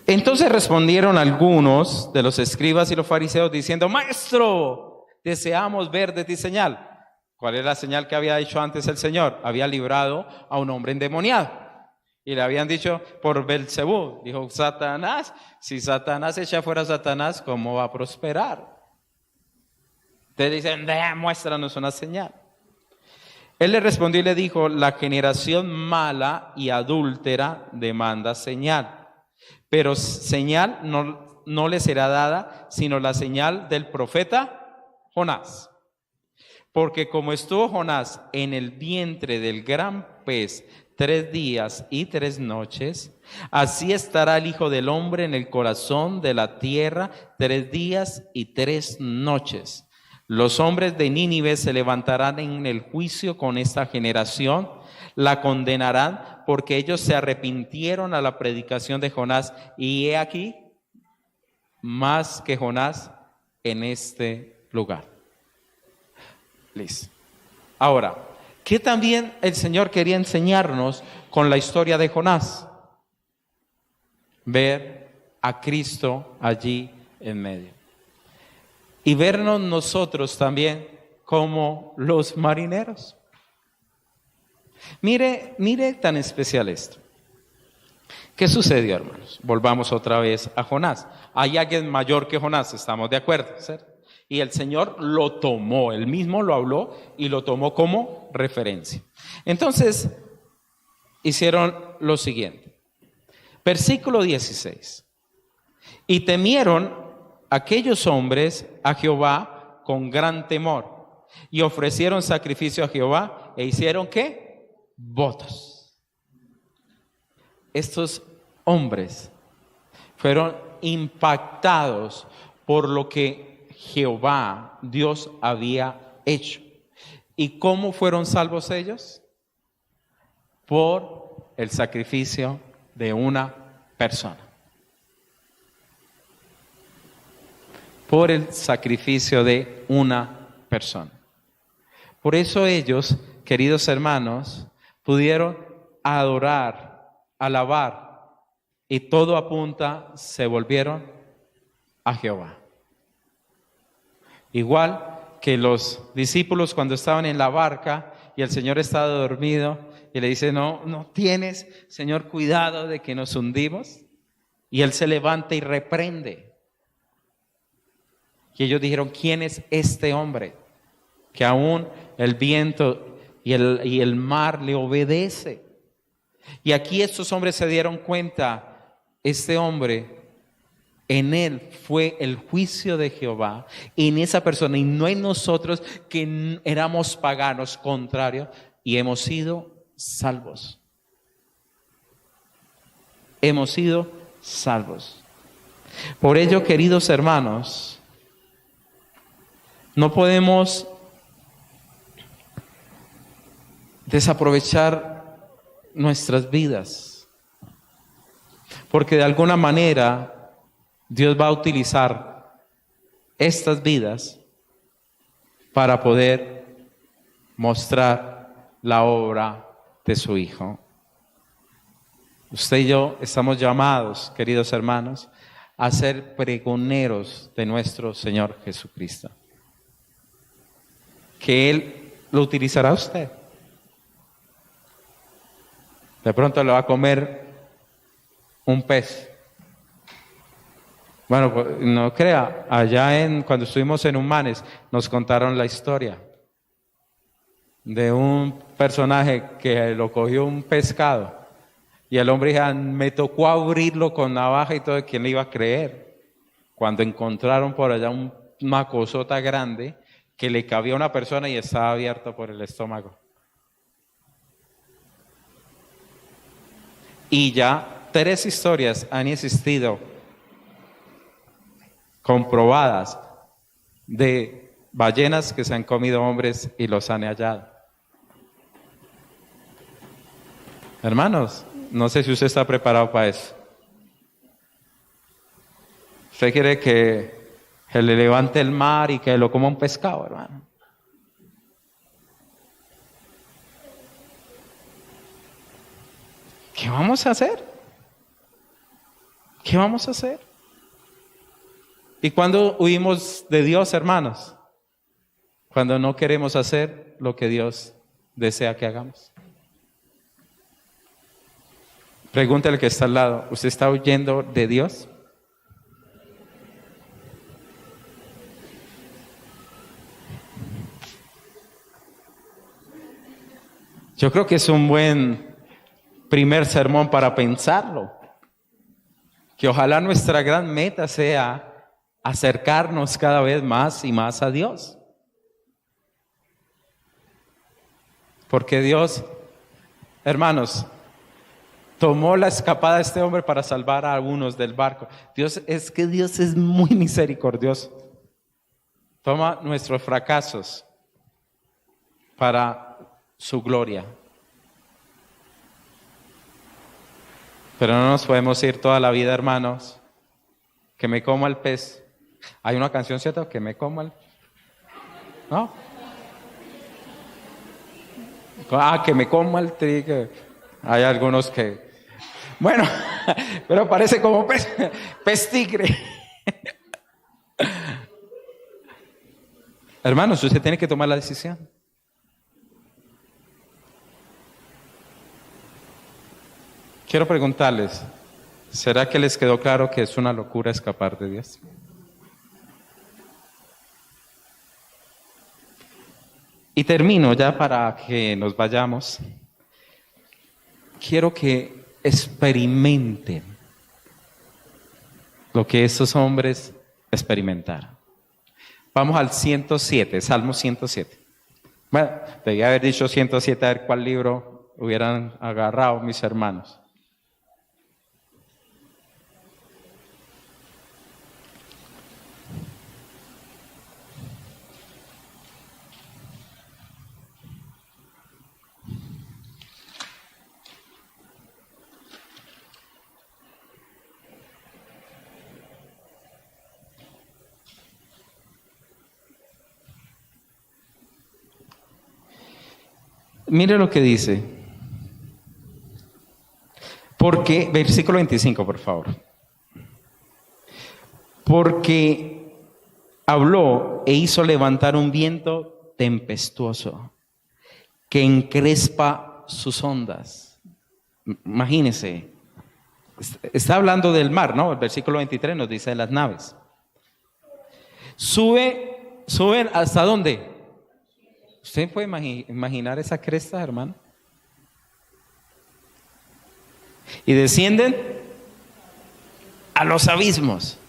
Entonces respondieron algunos de los escribas y los fariseos diciendo: Maestro, deseamos ver de ti señal. ¿Cuál es la señal que había hecho antes el Señor? Había librado a un hombre endemoniado. Y le habían dicho por Belcebú. Dijo Satanás, si Satanás echa fuera a Satanás, ¿cómo va a prosperar? Ustedes dicen: muéstranos una señal. Él le respondió y le dijo: la generación mala y adúltera demanda señal, pero señal no le será dada, sino la señal del profeta Jonás. Porque como estuvo Jonás en el vientre del gran pez 3 días y 3 noches, así estará el Hijo del Hombre en el corazón de la tierra 3 días y 3 noches. Los hombres de Nínive se levantarán en el juicio con esta generación, la condenarán porque ellos se arrepintieron a la predicación de Jonás, y he aquí más que Jonás en este lugar. Listo. Ahora, ¿qué también el Señor quería enseñarnos con la historia de Jonás? Ver a Cristo allí en medio. Y vernos nosotros también como los marineros. Mire tan especial esto. ¿Qué sucedió, hermanos? Volvamos otra vez a Jonás. Hay alguien mayor que Jonás, estamos de acuerdo, ¿cierto? Y el Señor lo tomó, él mismo lo habló y lo tomó como referencia. Entonces, hicieron lo siguiente. Versículo 16. Y temieron aquellos hombres a Jehová con gran temor, y ofrecieron sacrificio a Jehová, e hicieron ¿qué? Votos. Estos hombres fueron impactados por lo que Jehová, Dios, había hecho. ¿Y cómo fueron salvos ellos? Por el sacrificio de una persona. Por el sacrificio de una persona. Por eso ellos, queridos hermanos, pudieron adorar, alabar, y todo apunta, se volvieron a Jehová. Igual que los discípulos cuando estaban en la barca y el Señor estaba dormido y le dice: no tienes, Señor, cuidado de que nos hundimos. Y Él se levanta y reprende. Y ellos dijeron: ¿quién es este hombre? Que aún el viento y el mar le obedece. Y aquí estos hombres se dieron cuenta, este hombre, en él fue el juicio de Jehová, en esa persona, y no en nosotros que éramos paganos, contrario, y hemos sido salvos. Hemos sido salvos. Por ello, queridos hermanos, no podemos desaprovechar nuestras vidas, porque de alguna manera Dios va a utilizar estas vidas para poder mostrar la obra de su Hijo. Usted y yo estamos llamados, queridos hermanos, a ser pregoneros de nuestro Señor Jesucristo. Que Él lo utilizará a usted. De pronto le va a comer un pez. Bueno, pues, no crea, cuando estuvimos en Humanes, nos contaron la historia de un personaje que lo cogió un pescado y el hombre dijo: me tocó abrirlo con navaja y todo. ¿Quién le iba a creer? Cuando encontraron por allá una cosota grande que le cabía a una persona y estaba abierto por el estómago. Y ya 3 historias han existido comprobadas de ballenas que se han comido hombres y los han hallado. Hermanos, no sé si usted está preparado para eso. ¿Usted quiere que le levante el mar y que lo coma un pescado, hermano? ¿qué vamos a hacer? ¿Qué vamos a hacer? ¿Y cuando huimos de Dios, hermanos? Cuando no queremos hacer lo que Dios desea que hagamos. Pregúntale al que está al lado, ¿usted está huyendo de Dios? Yo creo que es un buen primer sermón para pensarlo. Que ojalá nuestra gran meta sea acercarnos cada vez más y más a Dios. Porque Dios, hermanos, tomó la escapada de este hombre para salvar a algunos del barco. Dios es muy misericordioso. Toma nuestros fracasos para su gloria. Pero no nos podemos ir toda la vida, hermanos. Que me coma el pez. Hay una canción, ¿cierto? Que me coma el... ¿No? Que me coma el trigo. Hay algunos que... Bueno, pero parece como pez tigre. Hermanos, usted tiene que tomar la decisión. Quiero preguntarles, ¿será que les quedó claro que es una locura escapar de Dios? Y termino ya para que nos vayamos. Quiero que experimenten lo que esos hombres experimentaron. Vamos al 107, Salmo 107. Bueno, debía haber dicho 107, a ver cuál libro hubieran agarrado mis hermanos. Mire lo que dice. Porque, versículo 25, por favor. Porque habló e hizo levantar un viento tempestuoso que encrespa sus ondas. Imagínense. Está hablando del mar, ¿no? El versículo 23 nos dice de las naves. Suben ¿hasta dónde? ¿Usted puede imaginar esa cresta, hermano? Y descienden a los abismos.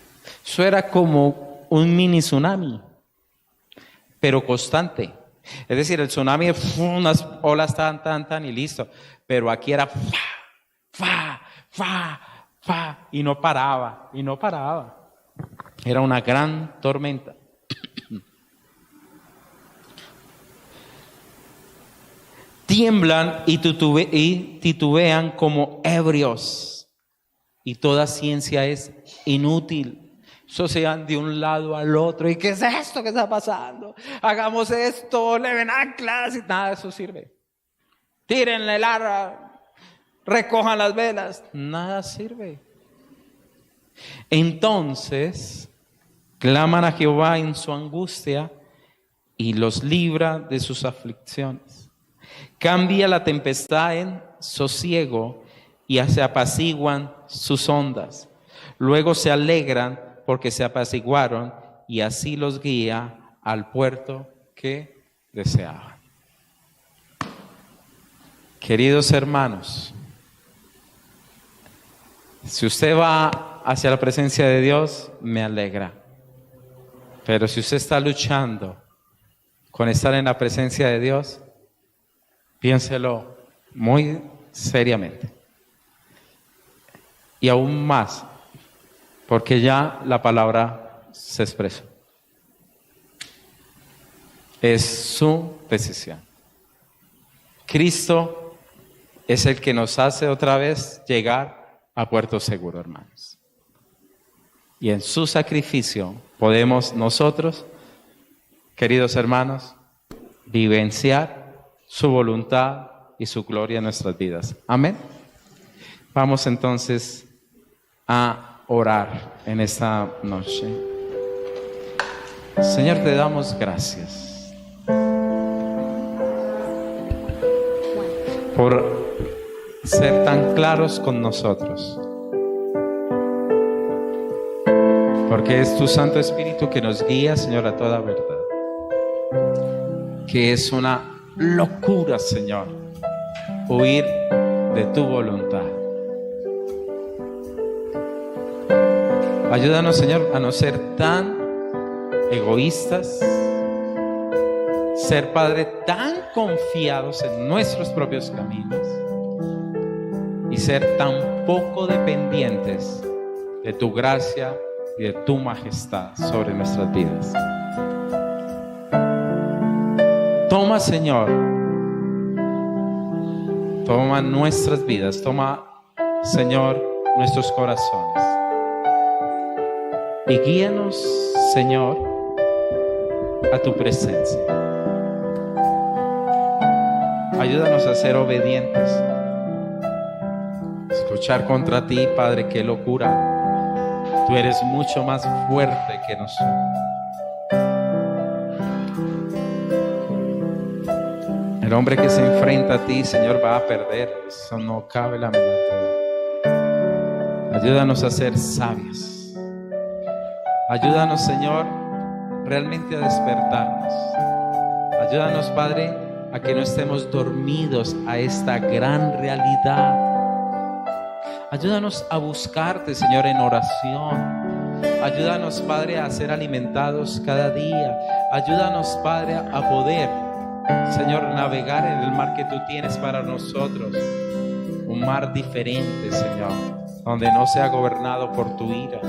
Eso era como un mini tsunami, pero constante. Es decir, el tsunami, unas olas tan y listo. Pero aquí era y no paraba, Era una gran tormenta. Tiemblan y titubean como ebrios, y toda ciencia es inútil. Socian de un lado al otro. ¿Y qué es esto que está pasando? Hagamos esto, leven anclas, y nada de eso sirve. Tírenle el arra, recojan las velas, nada sirve. Entonces claman a Jehová en su angustia y los libra de sus aflicciones. Cambia la tempestad en sosiego y se apaciguan sus ondas. Luego se alegran porque se apaciguaron y así los guía al puerto que deseaban. Queridos hermanos, si usted va hacia la presencia de Dios, me alegra. Pero si usted está luchando con estar en la presencia de Dios, piénselo muy seriamente. Y aún más, porque ya la palabra se expresó. Es su decisión. Cristo es el que nos hace otra vez llegar a puerto seguro, hermanos. Y en su sacrificio podemos nosotros, queridos hermanos, vivenciar su voluntad y su gloria en nuestras vidas. Amén. Vamos entonces a orar en esta noche. Señor, te damos gracias por ser tan claros con nosotros, porque es tu Santo Espíritu que nos guía, Señor, a toda verdad. Que es una locura, Señor, huir de tu voluntad. Ayúdanos, Señor, a no ser tan egoístas, ser, Padre, tan confiados en nuestros propios caminos y ser tan poco dependientes de tu gracia y de tu majestad sobre nuestras vidas. Toma, Señor, toma nuestras vidas, toma, Señor, nuestros corazones y guíanos, Señor, a tu presencia. Ayúdanos a ser obedientes. Luchar contra ti, Padre, qué locura. Tú eres mucho más fuerte que nosotros. El hombre que se enfrenta a ti, Señor, va a perder. Eso no cabe la menor duda. Ayúdanos a ser sabios. Ayúdanos, Señor, realmente a despertarnos. Ayúdanos, Padre, a que no estemos dormidos a esta gran realidad. Ayúdanos a buscarte, Señor, en oración. Ayúdanos, Padre, a ser alimentados cada día. Ayúdanos, Padre, a poder, Señor, navegar en el mar que tú tienes para nosotros. Un mar diferente, Señor, donde no sea gobernado por tu ira.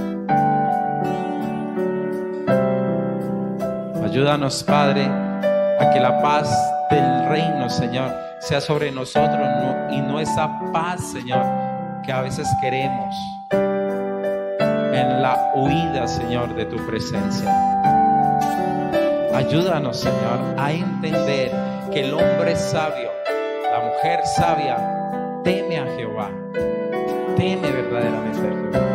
Ayúdanos, Padre, a que la paz del reino, Señor, sea sobre nosotros, y no esa paz, Señor, que a veces queremos en la huida, Señor, de tu presencia. Ayúdanos, Señor, a entender que el hombre sabio, la mujer sabia, teme a Jehová, teme verdaderamente a Jehová.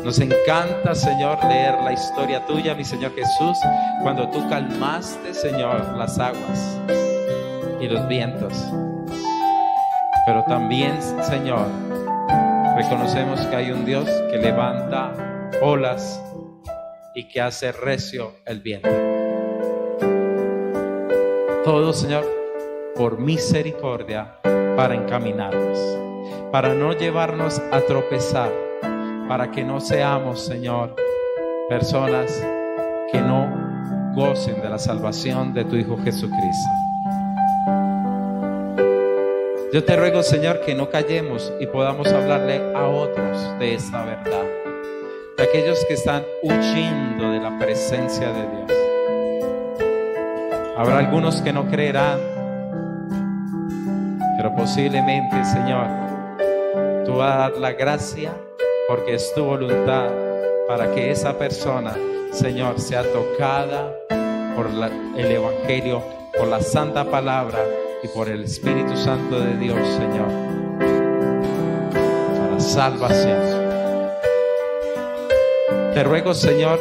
Nos encanta, Señor, leer la historia tuya, mi Señor Jesús, cuando tú calmaste, Señor, las aguas y los vientos. Pero también, Señor, reconocemos que hay un Dios que levanta olas y que hace recio el viento. Todo, Señor, por misericordia, para encaminarnos, para no llevarnos a tropezar, para que no seamos, Señor, personas que no gocen de la salvación de tu Hijo Jesucristo. Yo te ruego, Señor, que no callemos y podamos hablarle a otros de esta verdad, de aquellos que están huyendo de la presencia de Dios. Habrá algunos que no creerán, pero posiblemente, Señor, tú vas a dar la gracia, porque es tu voluntad, para que esa persona, Señor, sea tocada por el Evangelio, por la santa palabra y por el Espíritu Santo de Dios, Señor, para salvación. Te ruego, Señor,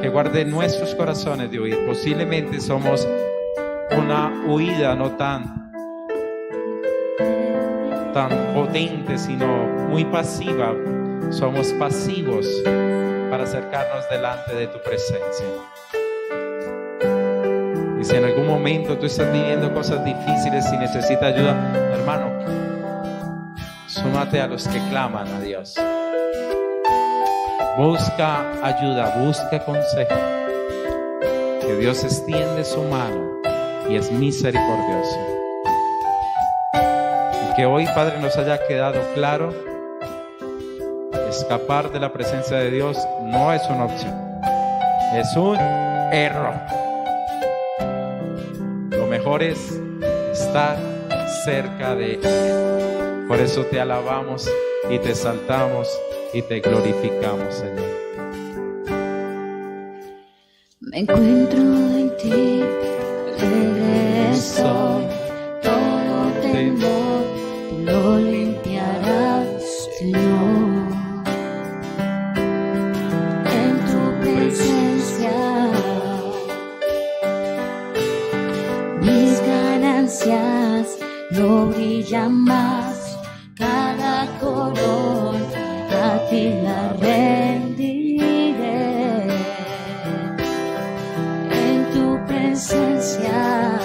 que guarde nuestros corazones de huir. Posiblemente somos una huida no tan potente, sino muy pasiva. Somos pasivos para acercarnos delante de tu presencia. Y si en algún momento tú estás viviendo cosas difíciles y necesitas ayuda, hermano, súmate a los que claman a Dios. Busca ayuda, busca consejo. Que Dios extiende su mano y es misericordioso. Y que hoy, Padre, nos haya quedado claro: escapar de la presencia de Dios no es una opción, es un error. Lo mejor es estar cerca de Él. Por eso te alabamos y te exaltamos y te glorificamos, Señor. Me encuentro en ti, libre soy, todo temor presencias no brilla más, cada color a ti la rendiré. En tu presencia,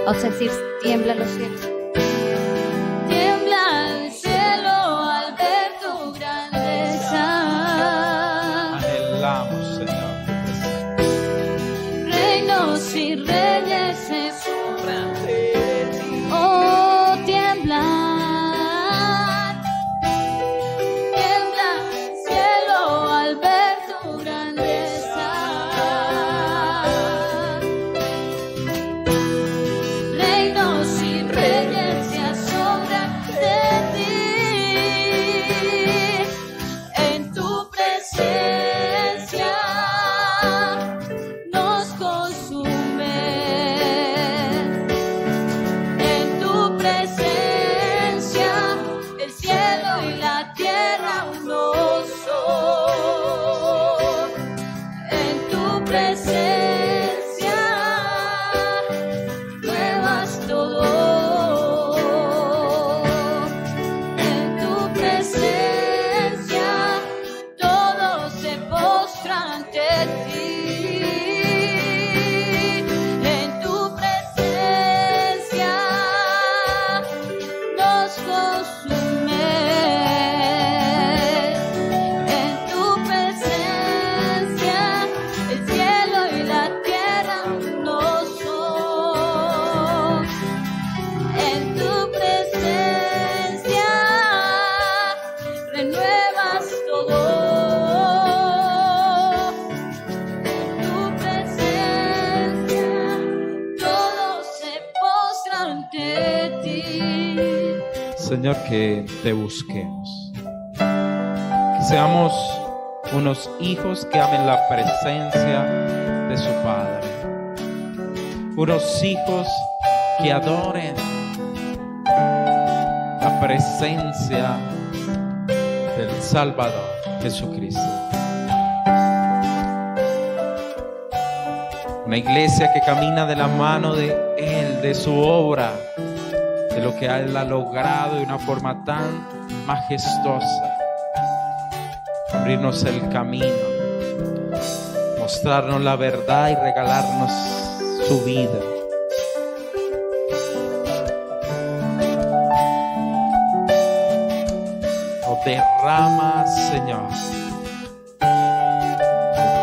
vamos a decir, tiembla los cielos. Tiembla el cielo al ver tu grandeza. Anhelamos, Señor, tu presencia. Reinos y reyes se sobran de ti. Oh, tiembla. Tiembla el cielo al ver tu grandeza. Reinos y reyes se asombran de ti. En tu presencia nos consume. En tu presencia el cielo y la tierra uno son. En tu presencia nuevas todo. En tu presencia todos se postran ante ti. En tu presencia nos consume. En tu presencia el cielo y la tierra uno son. En tu presencia renuevas todo. En tu presencia todos se postran ante ti. Señor, que te busquemos, que seamos unos hijos que amen la presencia de su Padre, unos hijos que adoren la presencia del Salvador Jesucristo. Una iglesia que camina de la mano de Él, de su obra, de lo que Él ha logrado de una forma tan majestuosa. Abrirnos el camino, mostrarnos la verdad y regalarnos su vida. Oh, derrama, Señor,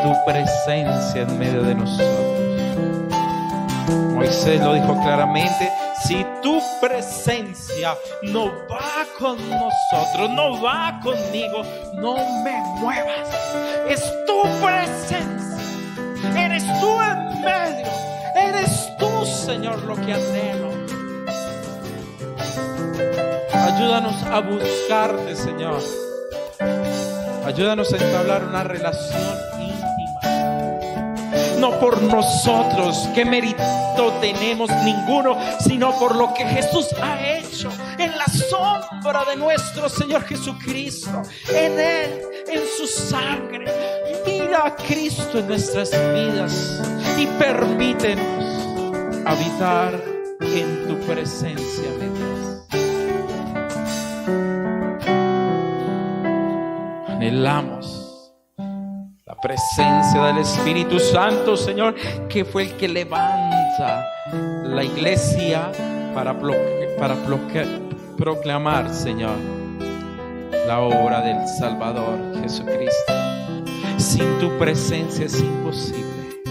tu presencia en medio de nosotros. Moisés lo dijo claramente: si tu presencia no va con nosotros, no va conmigo, no me muevas. Es tu presencia, eres tú en medio, eres tú, Señor, lo que anhelo. Ayúdanos a buscarte, Señor. Ayúdanos a entablar una relación íntima. No por nosotros, qué mérito tenemos ninguno, sino por lo que Jesús ha hecho en la sombra de nuestro Señor Jesucristo, en Él, en su sangre. Mira a Cristo en nuestras vidas y permítenos habitar en tu presencia, mi Dios. Anhelamos la presencia del Espíritu Santo, Señor, que fue el que levanta la iglesia para proclamar, Señor, la obra del Salvador Jesucristo. Sin tu presencia es imposible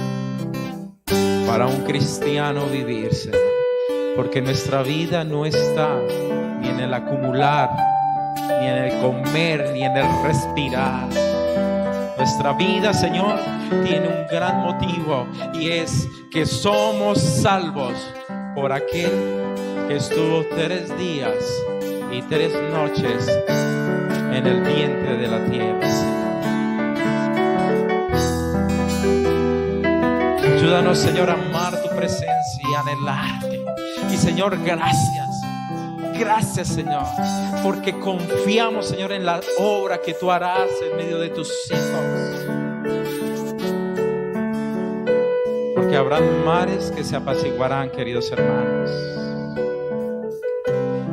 para un cristiano vivir, Señor, porque nuestra vida no está ni en el acumular, ni en el comer, ni en el respirar. Nuestra vida, Señor, tiene un gran motivo, y es que somos salvos por aquel que estuvo 3 días y 3 noches en el vientre de la tierra, Señor. Ayúdanos, Señor, a amar tu presencia y anhelarte. Y, Señor, gracias. Gracias, Señor, porque confiamos, Señor, en la obra que tú harás en medio de tus hijos. porque habrán mares que se apaciguarán, queridos hermanos.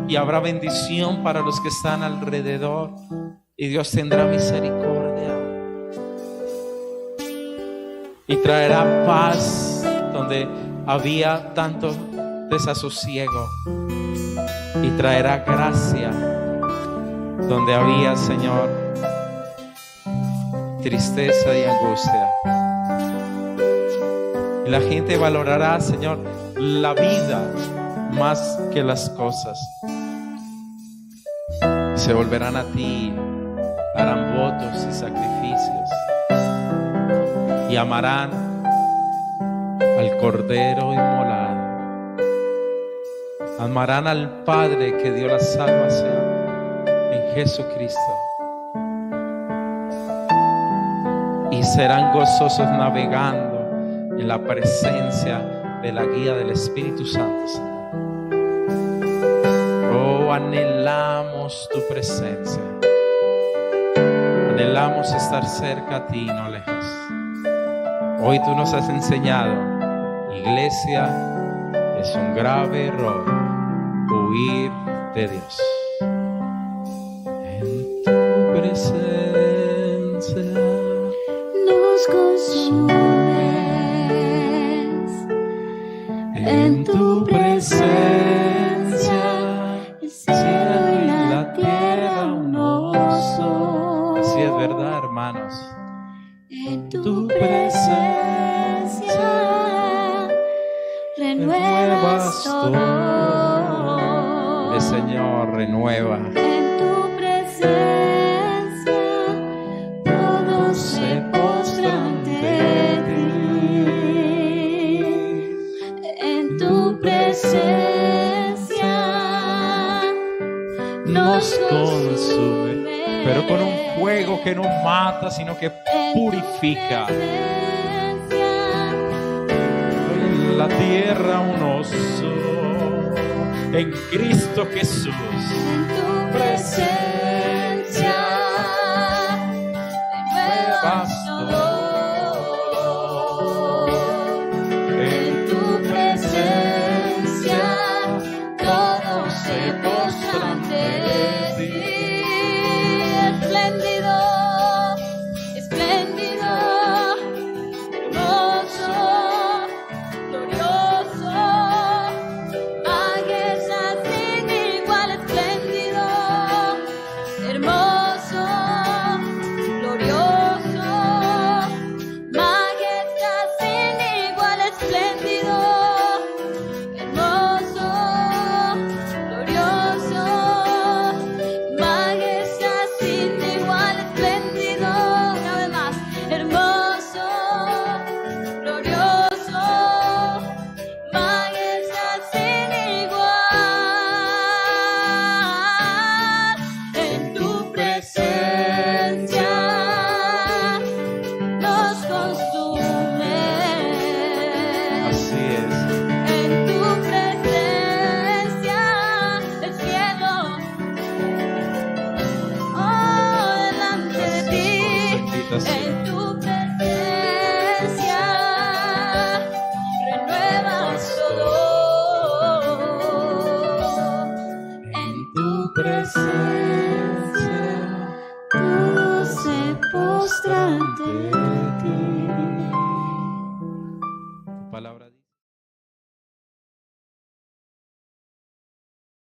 Y habrá bendición para los que están alrededor. Y Dios tendrá misericordia. Y traerá paz donde había tanto desasosiego. Y traerá gracia donde había, Señor, tristeza y angustia. Y la gente valorará, Señor, la vida más que las cosas. Se volverán a ti, harán votos y sacrificios y amarán al Cordero inmolado. Amarán al Padre que dio la salvación en Jesucristo. Y serán gozosos navegando en la presencia de la guía del Espíritu Santo, Señor. Oh, anhelamos tu presencia. Anhelamos estar cerca a ti y no lejos. Hoy tú nos has enseñado, iglesia, es un grave error huir de Dios. En tu presencia nos consumes. En tu presencia el cielo y la tierra uno son. Así es, verdad, hermanos. En tu presencia renuevas todo. El Señor renueva. En tu presencia todos se postran ante ti. En tu presencia nos consume. Pero con un fuego que no mata, sino que purifica. En la tierra un oso, en Cristo Jesús. En tu presencia renuevas todo. En tu presencia todos se postran ante ti. Espléndido, espléndido, hermoso, glorioso, majestad sin igual, espléndido, hermoso, glorioso, majestad sin igual, espléndido, hermoso, glorioso, majestad sin igual, espléndido, una vez más, hermoso, glorioso, majestad sin igual. En tu presencia nos consume. Así es. En tu presencia el cielo, oh, delante de ti. Bendita sea. En tu presencia renuevas todo. En tu presencia todos se postran ante ti. Tu palabra